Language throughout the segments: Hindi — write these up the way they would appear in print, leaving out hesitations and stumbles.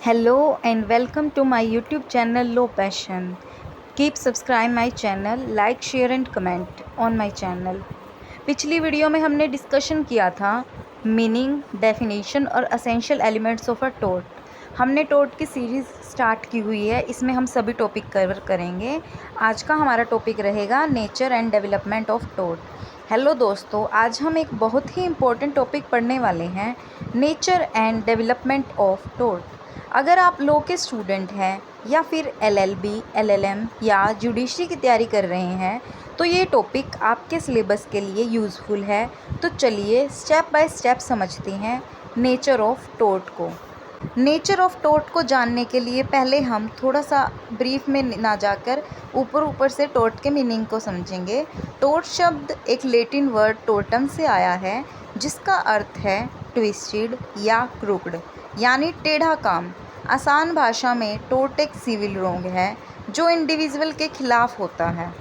Hello and welcome to my YouTube channel Low Passion. Keep subscribe my channel, like, share and comment on my channel. पिछली वीडियो में हमने डिस्कशन किया था मीनिंग, डेफिनेशन और असेंशियल एलिमेंट्स ऑफ अ टोट। हमने टोट की सीरीज़ स्टार्ट की हुई है, इसमें हम सभी टॉपिक कवर करेंगे। आज का हमारा टॉपिक रहेगा नेचर एंड डेवलपमेंट ऑफ टोट। हेलो दोस्तों, आज हम एक बहुत ही इम्पोर्टेंट टॉपिक पढ़ने वाले हैं, नेचर एंड डेवलपमेंट ऑफ टोट। अगर आप लॉ के स्टूडेंट हैं या फिर LLB, LLM या जुडिशरी की तैयारी कर रहे हैं तो ये टॉपिक आपके सिलेबस के लिए यूज़फुल है। तो चलिए स्टेप बाय स्टेप समझते हैं नेचर ऑफ टोट को। नेचर ऑफ टोट को जानने के लिए पहले हम थोड़ा सा ब्रीफ में ना जाकर ऊपर से टोट के मीनिंग को समझेंगे। टोट शब्द एक लैटिन वर्ड टोटम से आया है, जिसका अर्थ है ट्विस्टेड या क्रूक्ड, यानी टेढ़ा काम। आसान भाषा में टोट एक सिविल रोंग है जो इंडिविजुअल के खिलाफ होता है।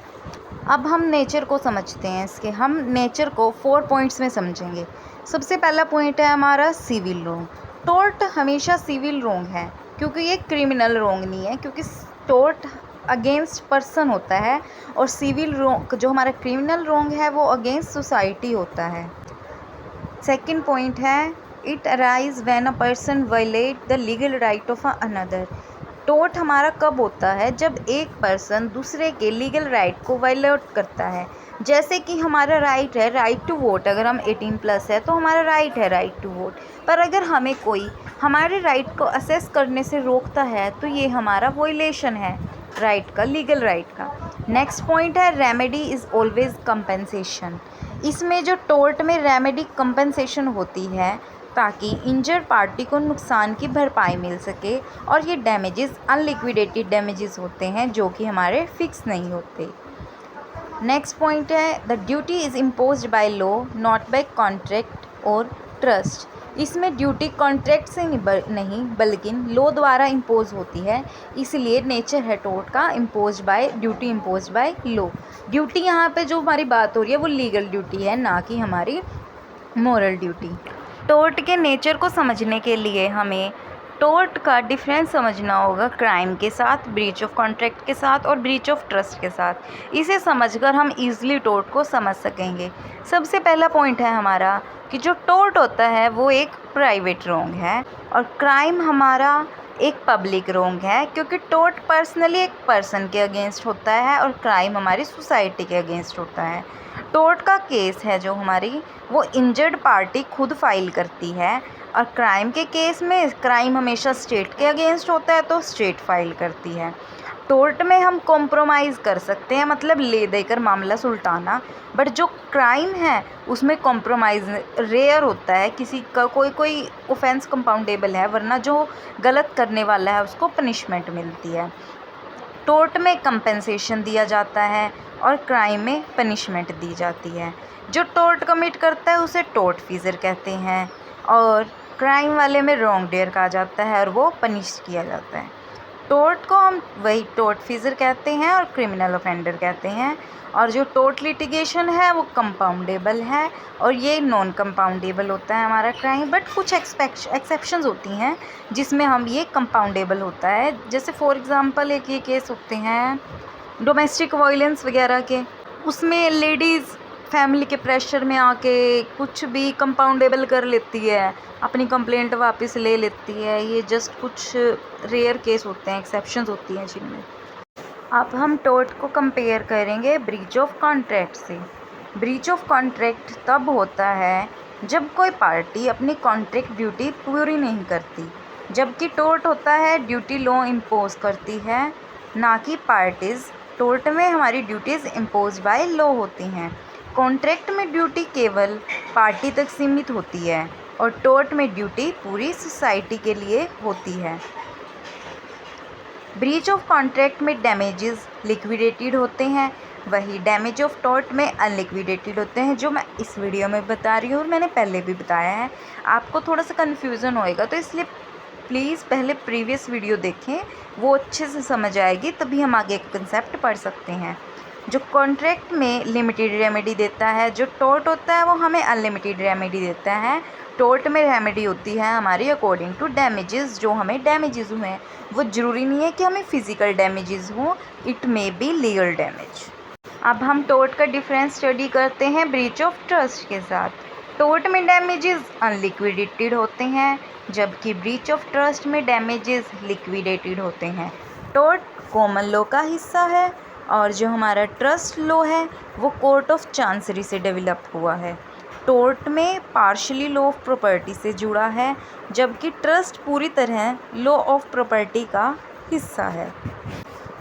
अब हम नेचर को समझते हैं। इसके हम नेचर को 4 पॉइंट्स में समझेंगे। सबसे पहला पॉइंट है हमारा सिविल रोंग। टोट हमेशा सिविल रोंग है क्योंकि ये क्रिमिनल रोंग नहीं है, क्योंकि टोट अगेंस्ट पर्सन होता है और सिविल रोंग जो हमारा क्रिमिनल रोंग है वो अगेंस्ट सोसाइटी होता है। सेकंड पॉइंट है it arise when a person violate the legal right of another. टोट हमारा कब होता है? जब एक पर्सन दूसरे के लीगल राइट को वायलेट करता है। जैसे कि हमारा राइट है राइट टू वोट, अगर हम 18+ है तो हमारा राइट है राइट टू वोट, पर अगर हमें कोई हमारे राइट को असेस करने से रोकता है तो ये हमारा वायलेशन है राइट का, लीगल राइट का। नेक्स्ट पॉइंट है रेमेडी इज़ ऑलवेज कंपेंसेशन। इसमें जो टोर्ट में रेमेडी कंपेंसेशन होती है ताकि इंजर्ड पार्टी को नुकसान की भरपाई मिल सके, और ये डैमेजेस अनलिक्विडेटेड डैमेजेस होते हैं जो कि हमारे फिक्स नहीं होते। नेक्स्ट पॉइंट है the duty is imposed by law not by contract और ट्रस्ट। इसमें ड्यूटी कॉन्ट्रैक्ट से नहीं बल्कि लॉ द्वारा इम्पोज होती है, इसलिए नेचर है टोट का impose by duty, impose by law. Duty यहाँ पे जो हमारी बात हो रही है वो लीगल ड्यूटी है, ना कि हमारी मॉरल ड्यूटी। टोर्ट के नेचर को समझने के लिए हमें टोर्ट का डिफरेंस समझना होगा क्राइम के साथ, ब्रीच ऑफ कॉन्ट्रैक्ट के साथ और ब्रीच ऑफ ट्रस्ट के साथ। इसे समझकर हम इजीली टोर्ट को समझ सकेंगे। सबसे पहला पॉइंट है हमारा कि जो टोर्ट होता है वो एक प्राइवेट रोंग है और क्राइम हमारा एक पब्लिक रोंग है, क्योंकि टोर्ट पर्सनली एक पर्सन के अगेंस्ट होता है और क्राइम हमारी सोसाइटी के अगेंस्ट होता है। टोर्ट का केस है जो हमारी वो इंजर्ड पार्टी खुद फाइल करती है, और क्राइम के केस में क्राइम हमेशा स्टेट के अगेंस्ट होता है तो स्टेट फाइल करती है। टोर्ट में हम कॉम्प्रोमाइज़ कर सकते हैं, मतलब ले देकर मामला सुलटाना, बट जो क्राइम है उसमें कॉम्प्रोमाइज़ रेयर होता है। किसी का कोई ऑफेंस कंपाउंडेबल है, वरना जो गलत करने वाला है उसको पनिशमेंट मिलती है। टोर्ट में कंपेंसेशन दिया जाता है और क्राइम में पनिशमेंट दी जाती है। जो टोर्ट कमिट करता है उसे टोर्ट फीजर कहते हैं, और क्राइम वाले में रॉन्ग डेयर कहा जाता है और वो पनिश किया जाता है। टोर्ट को हम वही टोर्ट फीजर कहते हैं और क्रिमिनल ऑफेंडर कहते हैं। और जो टोर्ट लिटिगेशन है वो कंपाउंडेबल है और ये नॉन कंपाउंडेबल होता है हमारा क्राइम, बट कुछ एक्सेप्शंस होती हैं जिसमें हम ये कंपाउंडेबल होता है। जैसे फॉर एग्जांपल एक ये केस होते हैं डोमेस्टिक वायलेंस वगैरह के, उसमें लेडीज़ फैमिली के प्रेशर में आके कुछ भी कंपाउंडेबल कर लेती है, अपनी कंप्लेंट वापस ले लेती है। ये जस्ट कुछ रेयर केस होते हैं, एक्सेप्शंस होती हैं जिनमें। अब हम टोर्ट को कंपेयर करेंगे ब्रीच ऑफ कॉन्ट्रैक्ट से। ब्रीच ऑफ कॉन्ट्रैक्ट तब होता है जब कोई पार्टी अपनी कॉन्ट्रैक्ट ड्यूटी पूरी नहीं करती, जबकि टोर्ट होता है ड्यूटी लॉ इम्पोज करती है, ना कि पार्टीज़। टोर्ट में हमारी ड्यूटीज़ इम्पोज बाय लॉ होती हैं। कॉन्ट्रैक्ट में ड्यूटी केवल पार्टी तक सीमित होती है और टोर्ट में ड्यूटी पूरी सोसाइटी के लिए होती है। ब्रीच ऑफ कॉन्ट्रैक्ट में डैमेजेस लिक्विडेटेड होते हैं, वही डैमेज ऑफ टोर्ट में अनलिक्विडेटेड होते हैं, जो मैं इस वीडियो में बता रही हूँ और मैंने पहले भी बताया है। आपको थोड़ा सा कन्फ्यूज़न होएगा तो इसलिए प्लीज़ पहले प्रीवियस वीडियो देखें, वो अच्छे से समझ आएगी, तभी हम आगे कंसेप्ट पढ़ सकते हैं। जो कॉन्ट्रैक्ट में लिमिटेड रेमेडी देता है, जो टोर्ट होता है वो हमें अनलिमिटेड रेमेडी देता है। टोर्ट में रेमेडी होती है हमारी अकॉर्डिंग टू डैमेजेस, जो हमें डैमेजेस हुए हैं। वो ज़रूरी नहीं है कि हमें फिज़िकल डैमेजेस हों, it may be legal damage. अब हम टोर्ट का डिफरेंस स्टडी करते हैं ब्रीच ऑफ ट्रस्ट के साथ। टोर्ट में डैमेजेस अनलिक्विडेटेड होते हैं, जबकि ब्रीच ऑफ ट्रस्ट में डैमेजेस लिक्विडेटेड होते हैं। टोर्ट कॉमन लॉ का हिस्सा है और जो हमारा ट्रस्ट लॉ है वो कोर्ट ऑफ चांसरी से डेवलप हुआ है। टोर्ट में पार्शली लॉ ऑफ प्रॉपर्टी से जुड़ा है, जबकि ट्रस्ट पूरी तरह लॉ ऑफ प्रॉपर्टी का हिस्सा है।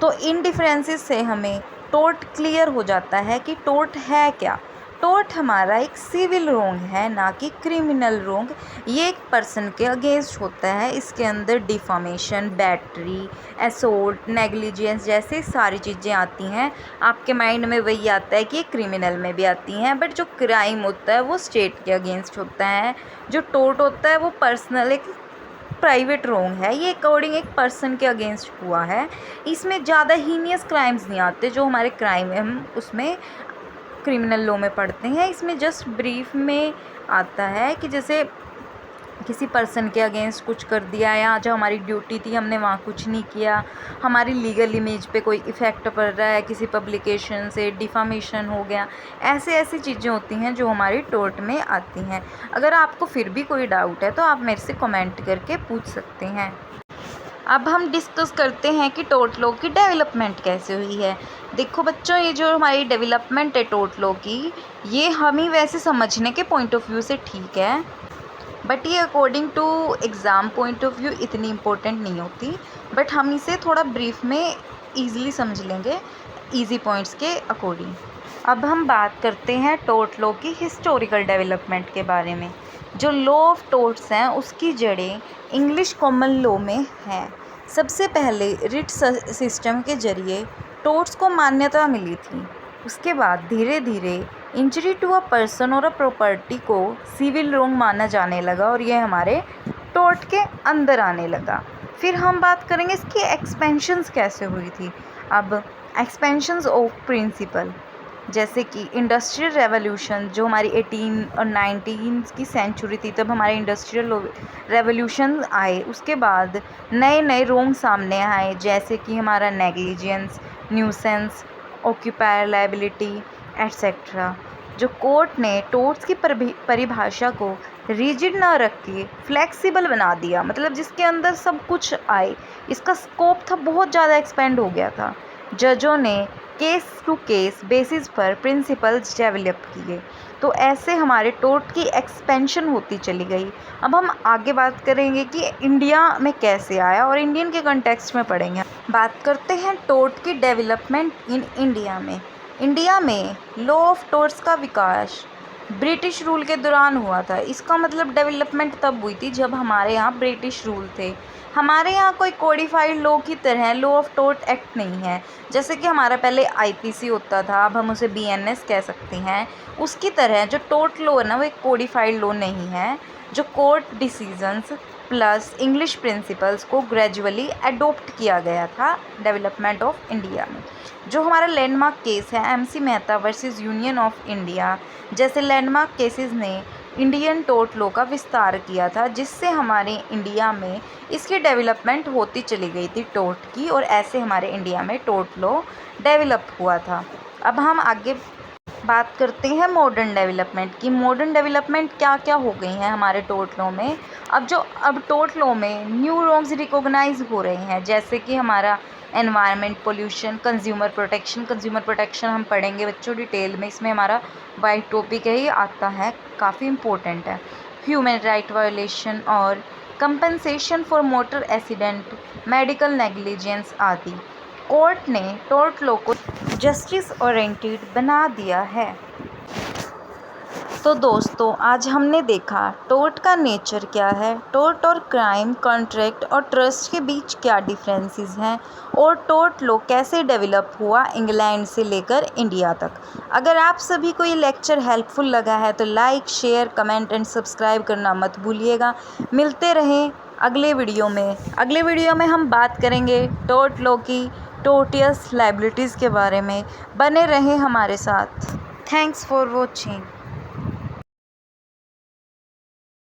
तो इन डिफरेंसेस से हमें टोर्ट क्लियर हो जाता है कि टोर्ट है क्या। टोर्ट हमारा एक सिविल रोंग है, ना कि क्रिमिनल रोंग। ये एक पर्सन के अगेंस्ट होता है। इसके अंदर डिफामेशन, बैटरी, असोल्ट, नेग्लिजेंस जैसे सारी चीज़ें आती हैं। आपके माइंड में वही आता है कि ये क्रिमिनल में भी आती हैं, बट जो क्राइम होता है वो स्टेट के अगेंस्ट होता है। जो टोर्ट होता है वो पर्सनल, एक प्राइवेट रोंग है। ये अकॉर्डिंग एक पर्सन के अगेंस्ट हुआ है। इसमें ज़्यादा हीनियस क्राइम्स नहीं आते जो हमारे क्राइम है, हम उसमें क्रिमिनल लॉ में पढ़ते हैं। इसमें जस्ट ब्रीफ में आता है कि जैसे किसी पर्सन के अगेंस्ट कुछ कर दिया, या जो हमारी ड्यूटी थी हमने वहाँ कुछ नहीं किया, हमारी लीगल इमेज पे कोई इफ़ेक्ट पड़ रहा है, किसी पब्लिकेशन से डिफामेशन हो गया, ऐसी चीज़ें होती हैं जो हमारी टोर्ट में आती हैं। अगर आपको फिर भी कोई डाउट है तो आप मेरे से कमेंट करके पूछ सकते हैं। अब हम डिस्कस करते हैं कि टोर्ट लॉ की डेवलपमेंट कैसे हुई है। देखो बच्चों, ये जो हमारी डेवलपमेंट है टोर्ट लॉ की, ये हम ही वैसे समझने के पॉइंट ऑफ व्यू से ठीक है, बट ये according to exam point of view इतनी इम्पोर्टेंट नहीं होती। बट हम इसे थोड़ा ब्रीफ में ईज़िली समझ लेंगे, ईजी पॉइंट्स के अकॉर्डिंग। अब हम बात करते हैं टोर्ट लॉ की हिस्टोरिकल डेवलपमेंट के बारे में। जो लॉ ऑफ टोर्ट्स हैं उसकी जड़ें इंग्लिश कॉमन लॉ में हैं। सबसे पहले रिट सिस्टम के जरिए टोर्ट्स को मान्यता मिली थी। उसके बाद धीरे धीरे इंजरी टू अ पर्सन और अ प्रॉपर्टी को सिविल रोंग माना जाने लगा और यह हमारे टोर्ट के अंदर आने लगा। फिर हम बात करेंगे इसकी एक्सपेंशंस कैसे हुई थी। अब एक्सपेंशंस ऑफ प्रिंसिपल, जैसे कि इंडस्ट्रियल रेवोल्यूशन जो हमारी 18 और 19 की सेंचुरी थी, तब हमारे इंडस्ट्रियल रेवोल्यूशन आए। उसके बाद नए नए रोंग सामने आए, जैसे कि हमारा negligence, nuisance, occupier liability etcetera. जो कोर्ट ने टोर्ट्स की परिभाषा को रिजिड ना रख के फ्लेक्सिबल बना दिया, मतलब जिसके अंदर सब कुछ आए। इसका स्कोप था बहुत ज़्यादा एक्सपेंड हो गया था। जजों ने केस टू केस बेसिस पर प्रिंसिपल्स डेवलप किए, तो ऐसे हमारे टोर्ट की एक्सपेंशन होती चली गई। अब हम आगे बात करेंगे कि इंडिया में कैसे आया और इंडियन के कंटेक्स्ट में पढ़ेंगे। बात करते हैं टोर्ट की डेवलपमेंट इन इंडिया में। इंडिया में लॉ ऑफ टोर्ट्स का विकास ब्रिटिश रूल के दौरान हुआ था। इसका मतलब डेवलपमेंट तब हुई थी जब हमारे यहाँ ब्रिटिश रूल थे। हमारे यहाँ कोई कोडिफाइड लॉ की तरह लॉ ऑफ टोर्ट एक्ट नहीं है। जैसे कि हमारा पहले आईपीसी होता था, अब हम उसे बीएनएस कह सकते हैं। उसकी तरह जो टोर्ट लॉ है ना, वो एक कोडिफाइड लॉ नहीं है। जो court decisions plus English principles को ग्रेजुअली एडोप्ट किया गया था डेवलपमेंट ऑफ इंडिया में। जो हमारा लैंडमार्क केस है MC Mehta versus union of India, जैसे लैंडमार्क केसेस ने इंडियन टोर्ट लॉ का विस्तार किया था, जिससे हमारे इंडिया में इसकी डेवलपमेंट होती चली गई थी टोर्ट की, और ऐसे हमारे इंडिया में टोर्ट लॉ डेवलप हुआ था। अब हम आगे बात करते हैं मॉडर्न डेवलपमेंट की। मॉडर्न डेवलपमेंट क्या क्या हो गई हैं हमारे टोर्ट लॉ में। अब टोर्ट लॉ में न्यू रोंग्स रिकॉग्नाइज हो रहे हैं, जैसे कि हमारा एनवायरनमेंट पोल्यूशन, कंज्यूमर प्रोटेक्शन हम पढ़ेंगे बच्चों डिटेल में। इसमें हमारा वाइट टॉपिक है, ये आता है, काफ़ी इम्पोर्टेंट है। ह्यूमन राइट वायोलेशन और compensation for motor accident, medical negligence आदि। कोर्ट ने टोर्ट लॉ को जस्टिस ओरिएंटेड बना दिया है। तो दोस्तों, आज हमने देखा टोर्ट का नेचर क्या है, टोर्ट और क्राइम, कॉन्ट्रैक्ट और ट्रस्ट के बीच क्या डिफरेंसेस हैं, और टोर्ट लॉ कैसे डेवलप हुआ इंग्लैंड से लेकर इंडिया तक। अगर आप सभी को ये लेक्चर हेल्पफुल लगा है तो like, share, comment and subscribe करना मत भूलिएगा। मिलते रहें अगले वीडियो में। अगले वीडियो में हम बात करेंगे टोर्ट लॉ की टोर्टियस लायबिलिटीज़ के बारे में। बने रहें हमारे साथ। Thanks for watching.